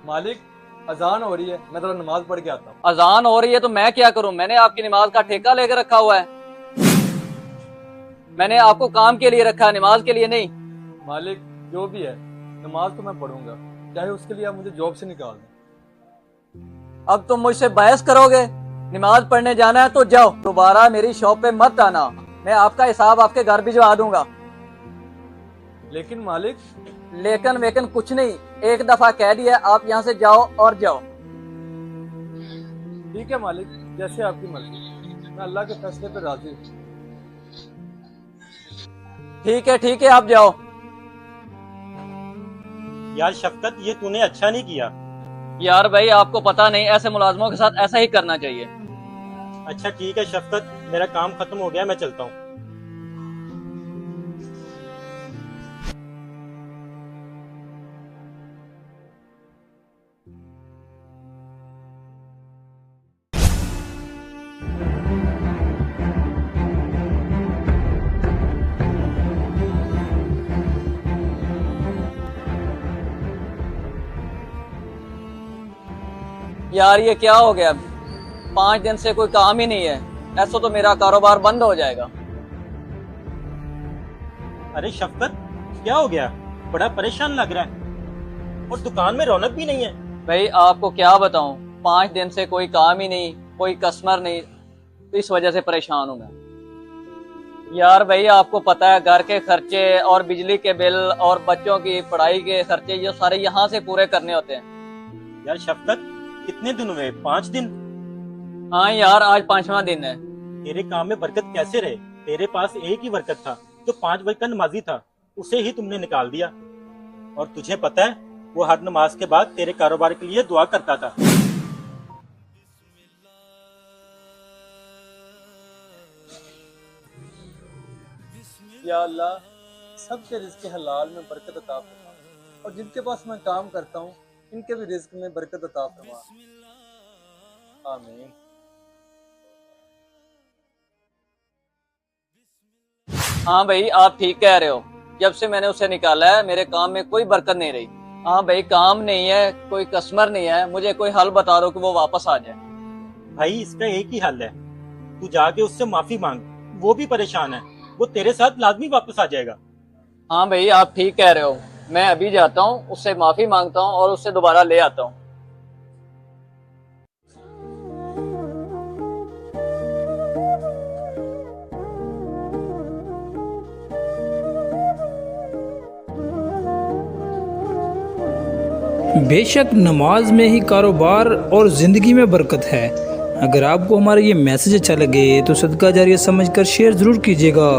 मालिक, अजान हो रही है, मैं थोड़ा नमाज पढ़ के आता हूँ। अजान हो रही है तो मैं क्या करूं? मैंने आपकी नमाज का ठेका लेकर रखा हुआ है। मैंने आपको काम के लिए रखा है, नमाज के लिए नहीं। मालिक, जो भी है, नमाज तो मैं पढ़ूंगा, चाहे उसके लिए आप मुझे जॉब से निकाल दें। अब तुम मुझसे बहस करोगे? नमाज पढ़ने जाना है तो जाओ, दोबारा मेरी शॉप पे मत आना। मैं आपका हिसाब आपके घर भिजवा दूंगा। लेकिन मालिक, लेकिन वेकन कुछ नहीं, एक दफा कह दिया, आप यहाँ से जाओ और जाओ। ठीक है मालिक, जैसे आपकी मर्जी, मैं अल्लाह के फैसले पे राजी हूँ। ठीक है, आप जाओ। यार शफकत, ये तूने अच्छा नहीं किया। यार भाई, आपको पता नहीं, ऐसे मुलाजमों के साथ ऐसा ही करना चाहिए। अच्छा ठीक है शफकत, मेरा काम खत्म हो गया, मैं चलता हूँ। यार ये क्या हो गया? 5 दिन से कोई काम ही नहीं है, ऐसा तो मेरा कारोबार बंद हो जाएगा। अरे शफकत, क्या हो गया? बड़ा परेशान लग रहा है और दुकान में रौनक भी नहीं है। भाई आपको क्या बताऊं, 5 दिन से कोई काम ही नहीं, कोई कस्टमर नहीं, तो इस वजह से परेशान हूं मैं। यार भाई, आपको पता है, घर के खर्चे और बिजली के बिल और बच्चों की पढ़ाई के खर्चे, ये सारे यहाँ से पूरे करने होते हैं। यार शफकत, कितने दिन हुए? 5 दिन? हाँ यार, आज 5वां दिन है। तेरे काम में बरकत कैसे रहे? तेरे पास एक ही बरकत था, जो 5 वक्त का नमाजी था, उसे ही तुमने निकाल दिया। और तुझे पता है, वो हर नमाज के बाद तेरे कारोबार के लिए दुआ करता था। या अल्लाह, सबके रिज़्क़ के हलाल में बरकत अता फरमा, और जिनके पास मैं काम करता हूँ, इनके भी रिज़्क़ में बरकत अता फरमा। आमीन। हाँ भाई, आप ठीक कह रहे हो, जब से मैंने उसे निकाला है मेरे काम में कोई बरकत नहीं रही। हाँ भाई, काम नहीं है, कोई कस्टमर नहीं है, मुझे कोई हल बता दो कि वो वापस आ जाए। भाई इसका एक ही हल है, तू जाके उससे माफी मांग। वो भी परेशान है, वो तेरे साथ लाजमी वापस आ जाएगा। हाँ भाई, आप ठीक कह रहे हो, मैं अभी जाता हूँ, उससे माफी मांगता हूँ और उससे दोबारा ले आता हूँ। बेशक नमाज में ही कारोबार और ज़िंदगी में बरकत है। अगर आपको हमारा ये मैसेज अच्छा लगे तो सदका जारिया समझकर शेयर ज़रूर कीजिएगा।